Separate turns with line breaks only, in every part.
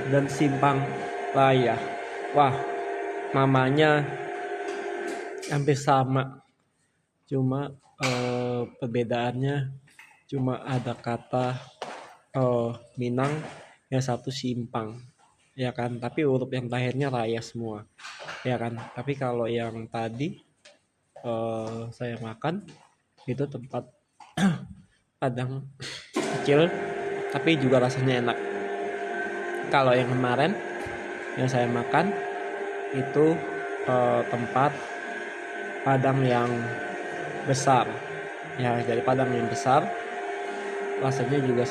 dan Simpang Raya. Wah, namanya hampir sama, cuma perbedaannya cuma ada kata Minang, yang satu Simpang, ya kan? Tapi huruf yang terakhirnya Raya semua, ya kan? Tapi kalau yang tadi saya makan itu tempat Padang kecil, tapi juga rasanya enak. Kalau yang kemarin yang saya makan itu tempat Padang yang besar, ya dari Padang yang besar, rasanya juga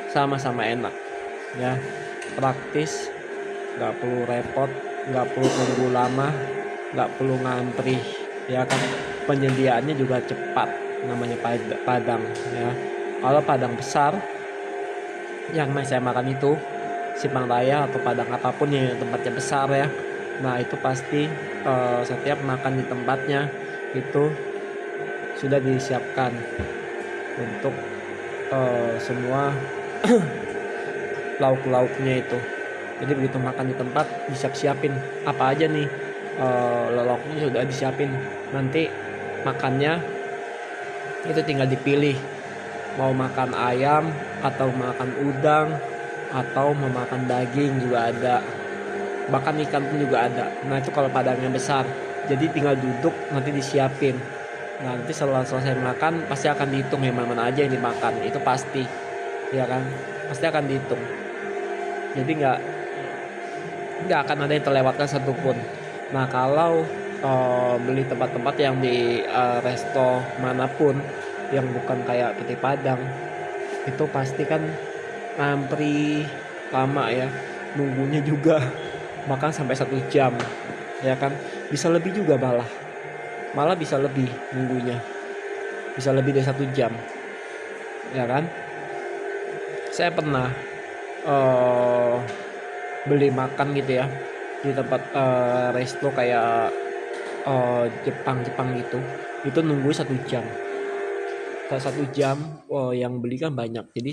sama-sama enak, ya praktis, nggak perlu repot, nggak perlu tunggu lama, nggak perlu ngantri, ya kan. Penyediaannya juga cepat, namanya Padang, ya. Kalau Padang besar yang saya makan itu Simpang Raya atau Padang apapun yang tempatnya besar ya, nah itu pasti setiap makan di tempatnya itu sudah disiapkan untuk semua lauk-lauknya itu. Jadi begitu makan di tempat disiap-siapin apa aja nih, lauknya sudah disiapin. Nanti makannya itu tinggal dipilih mau makan ayam atau makan udang atau mau makan daging juga ada, bahkan ikan pun juga ada. Nah itu kalau Padangnya besar, jadi tinggal duduk nanti disiapin. Nah, nanti setelah selesai makan pasti akan dihitung yang mana aja yang dimakan, itu pasti, ya kan, pasti akan dihitung. Jadi nggak akan ada yang terlewatkan satupun. Nah kalau beli tempat-tempat yang di resto manapun yang bukan kayak Peti Padang, itu pasti kan ngantri lama ya, nunggunya juga makan sampai 1 jam, ya kan, bisa lebih juga, malah malah bisa lebih nunggunya, bisa lebih dari 1 jam, ya kan. Saya pernah eh beli makan gitu ya di tempat resto kayak Jepang gitu, itu nunggu 1 jam. 1 jam, yang beli kan banyak, jadi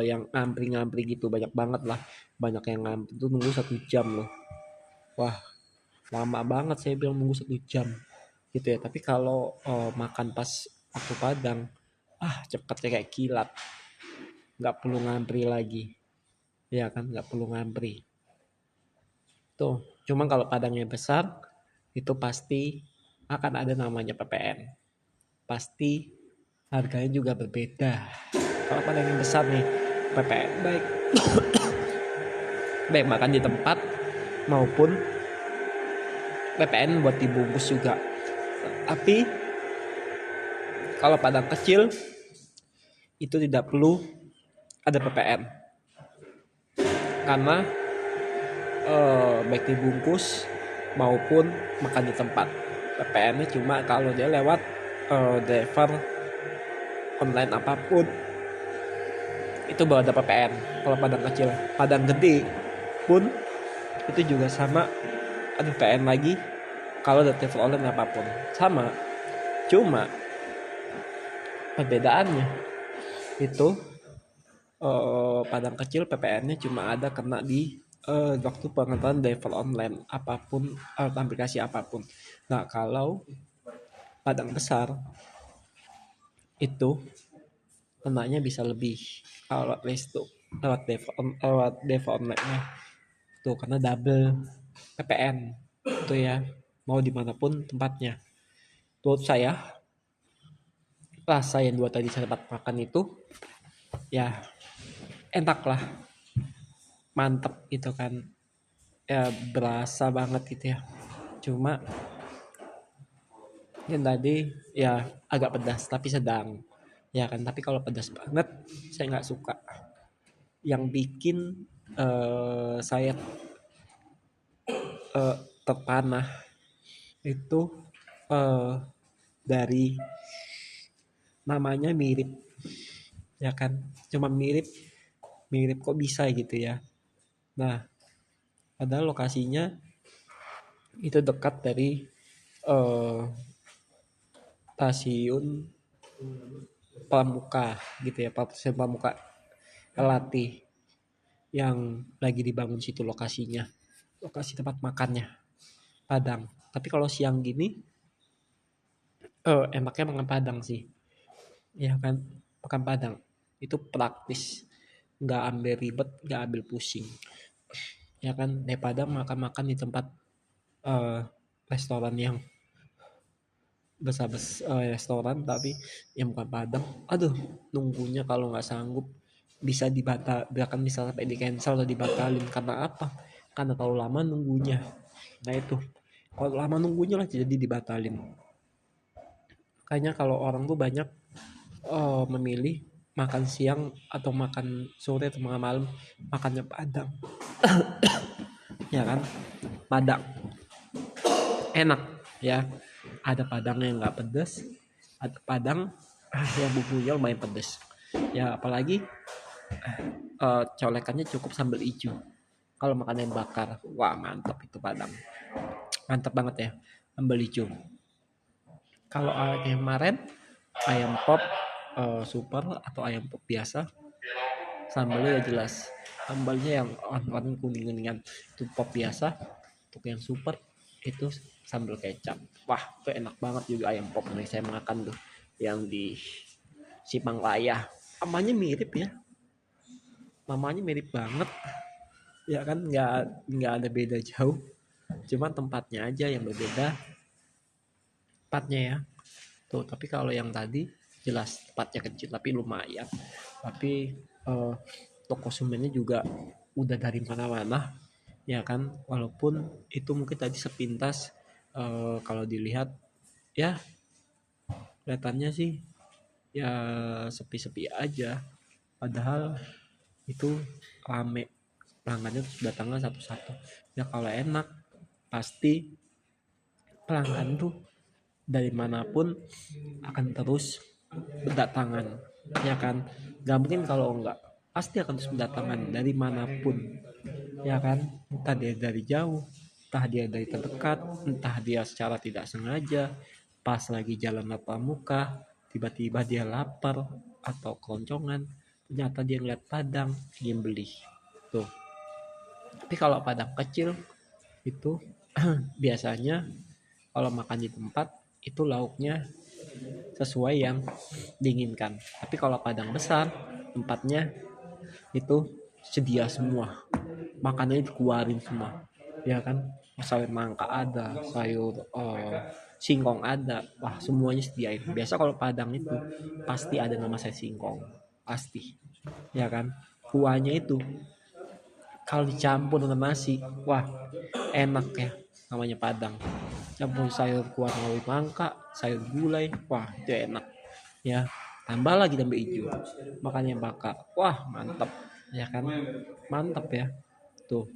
yang ngantri-ngantri gitu banyak banget lah, banyak yang ngantri itu nunggu 1 jam loh. Wah, lama banget, saya bilang nunggu 1 jam gitu ya. Tapi kalau makan pas waktu Padang, cepetnya kayak kilat, nggak perlu ngantri lagi, ya kan, nggak perlu ngantri tuh. Cuma kalau Padangnya besar itu pasti akan ada namanya PPN, pasti harganya juga berbeda. Kalau Padang yang besar nih, PPN baik baik makan di tempat maupun PPN buat dibungkus juga. Tapi kalau Padang kecil itu tidak perlu ada PPN, karena baik dibungkus maupun makan di tempat. PPN-nya cuma kalau dia lewat driver online apapun itu baru ada PPN. Kalau Padang kecil, Padang gede pun itu juga sama, ada PPN lagi. Kalau ada driver online apapun sama, cuma perbedaannya itu Padang kecil PPN-nya cuma ada kena di waktu pengetahuan driver online apapun, aplikasi apapun. Nah kalau Padang besar itu kenanya bisa lebih kalau resto lewat dev online-nya tuh, karena double PPN tuh ya, mau dimanapun tempatnya. Menurut saya rasa yang dua tadi saya dapat makan itu ya enak lah, mantep gitu kan, ya berasa banget gitu ya. Cuma yang tadi ya agak pedas tapi sedang, ya kan. Tapi kalau pedas banget saya nggak suka. Yang bikin saya terpanah itu eh, dari namanya mirip, ya kan, cuma mirip, mirip kok bisa gitu ya. Nah padahal lokasinya itu dekat dari eh, stasiun Pramuka gitu ya, stasiun Pramuka LRT yang lagi dibangun situ lokasinya, lokasi tempat makannya Padang. Tapi kalau siang gini enaknya makan Padang sih, ya kan, makan Padang itu praktis, nggak ambil ribet, nggak ambil pusing, ya kan, daripada makan-makan di tempat eh, restoran yang restoran tapi yang bukan Padang. Aduh, nunggunya kalau nggak sanggup bisa bahkan bisa sampai di cancel atau dibatalin. Karena apa? Karena terlalu lama nunggunya. Nah itu, kalau lama nunggunya lah jadi dibatalin. Kayaknya kalau orang tuh banyak memilih makan siang atau makan sore atau makan malam makannya Padang, ya kan. Padang enak, ya, ada Padang yang nggak pedes, ada Padang yang bumbunya lumayan pedes, ya, apalagi colekannya cukup sambal hijau kalau makan yang bakar. Wah, mantap itu Padang, mantap banget ya, sambal hijau. Kalau yang kemarin ayam pop super atau ayam pop biasa, sambalnya udah jelas, sambalnya yang warna kuning-kuningan itu pop biasa. Untuk yang super itu sambal kecap. Wah, itu enak banget juga ayam pop nih saya makan tuh yang di Sipang Laya. Namanya mirip ya, namanya mirip banget, ya kan, nggak ada beda jauh, cuma tempatnya aja yang berbeda, tempatnya ya tuh. Tapi kalau yang tadi jelas tempatnya kecil tapi lumayan, tapi toko sumennya juga udah dari mana-mana, ya kan, walaupun itu mungkin tadi sepintas kalau dilihat ya kelihatannya sih ya sepi-sepi aja, padahal itu rame, pelanggannya terus datangnya satu-satu. Ya kalau enak pasti pelanggan tuh dari manapun akan terus berdatangan, ya kan, nggak mungkin kalau enggak, pasti akan terus berdatangan dari manapun, ya kan, entah dia dari jauh, entah dia dari terdekat, entah dia secara tidak sengaja pas lagi jalan tatap muka tiba-tiba dia lapar atau keloncongan, ternyata dia ngeliat Padang, dia beli tuh. Tapi kalau Padang kecil itu biasanya kalau makan di tempat itu lauknya sesuai yang diinginkan. Tapi kalau Padang besar tempatnya itu sedia semua, makanannya dikeluarin semua, ya kan, sayur nangka ada, sayur singkong ada, wah semuanya sediain. Biasa kalau Padang itu pasti ada nama saya singkong, pasti, ya kan. Kuahnya itu kalau dicampur dengan nasi, wah enak ya, namanya Padang. Campur sayur kuah ngawi mangka, sayur gulai, wah itu enak ya. Tambah lagi cabai hijau, makannya bakar, wah mantap, ya kan, mantap ya tuh.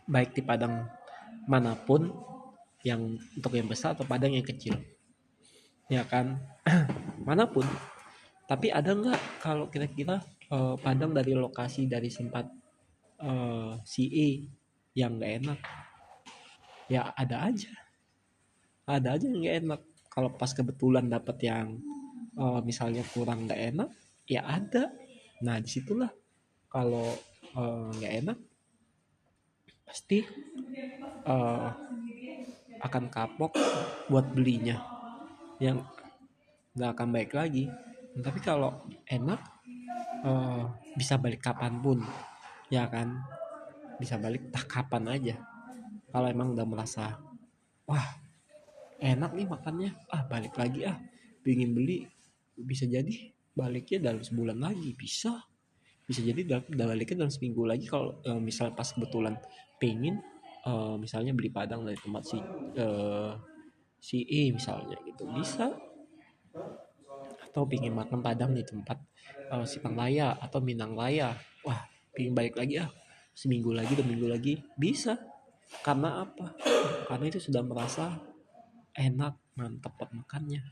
Baik di Padang manapun, yang untuk yang besar atau Padang yang kecil, ya kan, manapun. Tapi ada nggak kalau kira-kira Padang dari lokasi dari sempat si E yang nggak enak? Ya ada aja yang nggak enak. Kalau pas kebetulan dapat yang misalnya kurang nggak enak, ya ada. Nah disitulah kalau nggak enak pasti eh, akan kapok buat belinya, yang nggak akan baik lagi. Tapi kalau enak eh, bisa balik kapanpun, ya kan, bisa balik tak kapan aja. Kalau emang udah merasa wah enak nih makannya, balik lagi pingin beli, bisa jadi baliknya dalam sebulan lagi, bisa jadi udah baliknya dalam seminggu lagi kalau misal pas kebetulan pengen misalnya beli Padang dari tempat si E misalnya gitu, bisa. Atau pingin makan Padang di tempat Sipang Laya atau Minang Laya, wah pingin balik lagi seminggu lagi 2 minggu lagi, bisa. Karena apa? Karena itu sudah merasa enak, mantap makannya,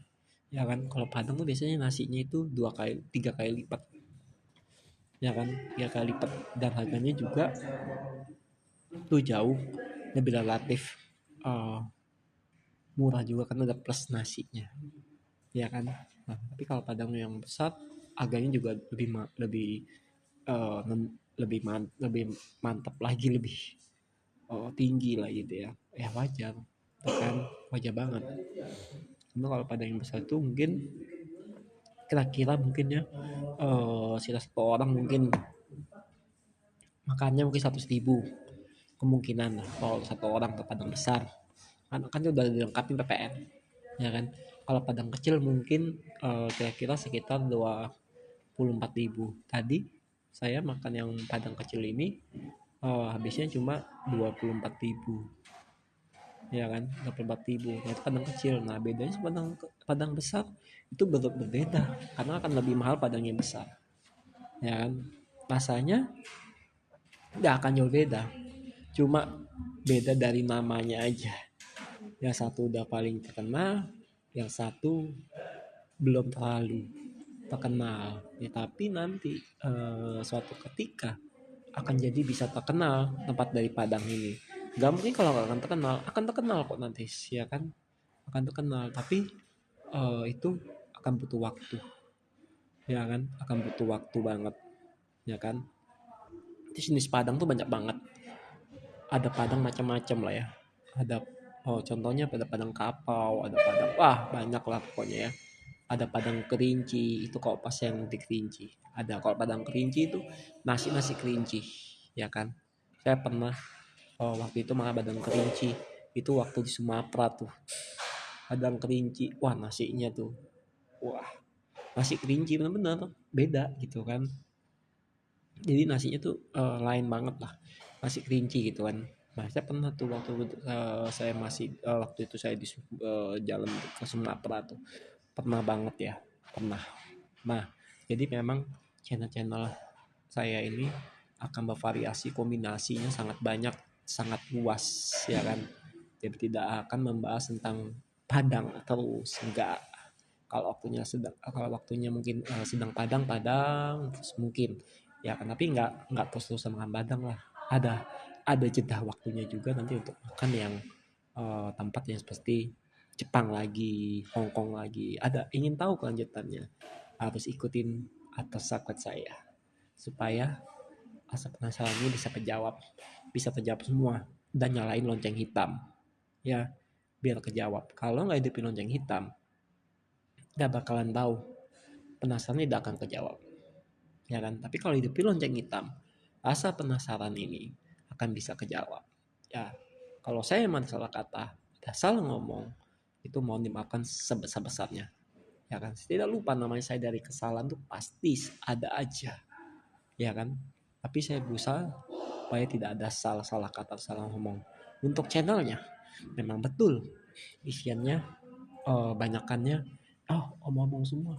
ya kan. Kalau Padang tuh biasanya nasinya itu 2 kali 3 kali lipat, ya kan, 3 kali lipat, dan harganya juga tuh jauh lebih relatif uh, murah juga karena ada plus nasinya, ya kan. Nah, tapi kalau Padang yang besar harganya juga lebih lebih mantap lagi, lebih tinggi lah gitu ya. Ya wajar, kan wajar banget. Karena kalau Padang yang besar itu mungkin kira-kira mungkin ya sekitar satu orang mungkin makannya mungkin 100.000 kemungkinan lah kalau satu orang ke Padang besar, kan udah dilengkapi PPN ya kan. Kalau Padang kecil mungkin kira-kira sekitar 24.000. Tadi saya makan yang Padang kecil ini habisnya cuma 24.000 ya kan, 24.000. Nah, itu Padang kecil. Nah, bedanya sama Padang besar itu berbeda karena akan lebih mahal Padang yang besar ya kan. Rasanya nggak akan jauh beda, cuma beda dari namanya aja. Yang satu udah paling terkenal, yang satu belum terlalu terkenal ya, tapi nanti suatu ketika akan jadi bisa terkenal tempat dari Padang ini. Gak mungkin kalau nggak akan terkenal kok nanti ya kan, akan terkenal, tapi itu akan butuh waktu ya kan, akan butuh waktu banget ya kan. Di jenis Padang tuh banyak banget, ada Padang macam-macam lah ya. Ada contohnya pada Padang Kapau, ada Padang, wah banyak lah pokoknya ya. Ada Padang Kerinci, itu kalau pas yang di Kerinci. Ada kalau Padang Kerinci itu nasi kerinci ya kan. Saya pernah waktu itu makan Padang Kerinci itu waktu di Sumatera tuh. Padang Kerinci, wah nasinya tuh, wah nasi kerinci bener-bener beda gitu kan. Jadi nasinya tuh lain banget lah, nasi kerinci gitu kan. Nah, saya pernah tuh waktu saya masih waktu itu saya di jalan ke Sumatera tuh, pernah banget ya, pernah. Nah, jadi memang channel-channel saya ini akan bervariasi, kombinasinya sangat banyak, sangat luas ya kan. Jadi tidak akan membahas tentang Padang terus, enggak. Kalau waktunya mungkin sedang Padang mungkin ya kan, tapi nggak terus-terusan makan Padang lah. Ada jeda waktunya juga nanti untuk makan yang tempat yang seperti Jepang lagi, Hong Kong lagi. Ada ingin tahu kelanjutannya, harus ikutin atas subscribe saya supaya rasa penasarannya bisa terjawab semua, dan nyalain lonceng hitam ya biar kejawab. Kalau nggak hidupin lonceng hitam nggak bakalan tahu, penasarannya tidak akan kejawab ya kan. Tapi kalau hidupin lonceng hitam, rasa penasaran ini akan bisa kejawab ya. Kalau saya emang salah kata, ada salah ngomong, itu mohon dimaafkan sebesar-besarnya ya kan. Tidak lupa, namanya saya dari kesalahan tuh pasti ada aja ya kan. Tapi saya berusaha supaya tidak ada salah kata, salah ngomong. Untuk channelnya memang betul isiannya banyakannya omong-omong semua,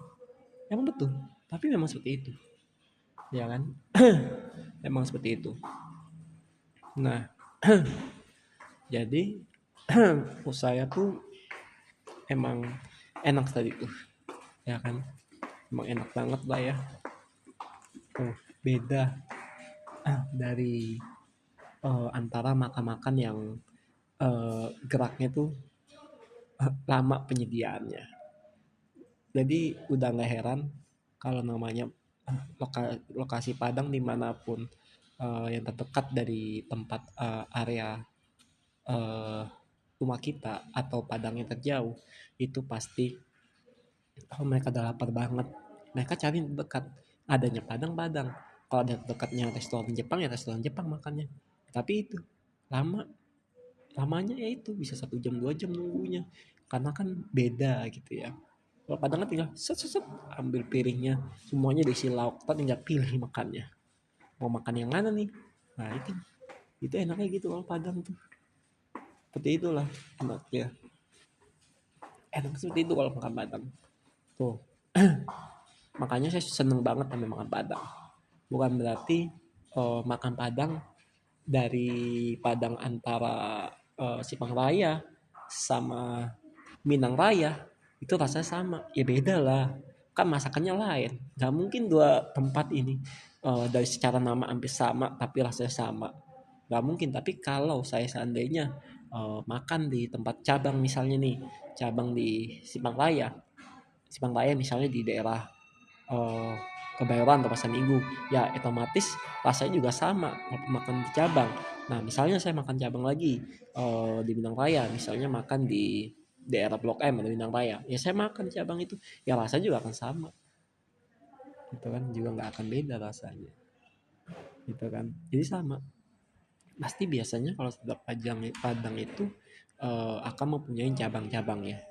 emang betul, tapi memang seperti itu ya kan. Memang seperti itu. Nah, jadi saya tuh emang enak tadi tuh ya kan, emang enak banget lah ya. Beda dari antara makan-makan yang geraknya tuh lama penyediaannya. Jadi udah nggak heran kalau namanya lokasi Padang dimanapun yang terdekat dari tempat area rumah kita atau Padang yang terjauh, itu pasti mereka udah lapar banget, mereka cari dekat adanya Padang. Kalau ada dekatnya restoran Jepang ya restoran Jepang makannya. Tapi itu lamanya ya itu bisa 1 jam 2 jam nunggunya, karena kan beda gitu ya. Kalau Padang kan tinggal set set set, ambil piringnya semuanya diisi lauk, kita tinggal pilih makannya mau makan yang mana nih. Nah itu enaknya gitu kalau Padang tuh, seperti itulah enaknya. Enak seperti itu kalau makan Padang tuh. Makanya saya seneng banget sama makan Padang. Bukan berarti makan Padang dari Padang antara Sipang Raya sama Minang Raya itu rasanya sama ya, beda lah, kan masakannya lain. Gak mungkin dua tempat ini dari secara nama hampir sama tapi rasanya sama, gak mungkin. Tapi kalau saya seandainya makan di tempat cabang, misalnya nih cabang di Sipang Raya misalnya di daerah Kebayoran atau pasar Minggu, ya otomatis rasanya juga sama makan di cabang. Nah misalnya saya makan cabang lagi di Bintang Raya, misalnya makan di daerah Blok M atau Bintang Raya, ya saya makan di cabang itu, ya rasanya juga akan sama, gitu kan, juga nggak akan beda rasanya, gitu kan. Jadi sama, pasti biasanya kalau setiap Padang itu akan mempunyai cabang-cabang ya,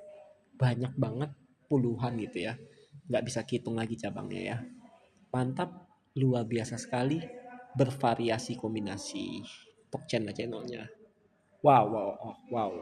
banyak banget, puluhan gitu ya, nggak bisa hitung lagi cabangnya ya. Mantap, luar biasa sekali, bervariasi kombinasi untuk channel-channelnya. Wow, wow, oh, wow.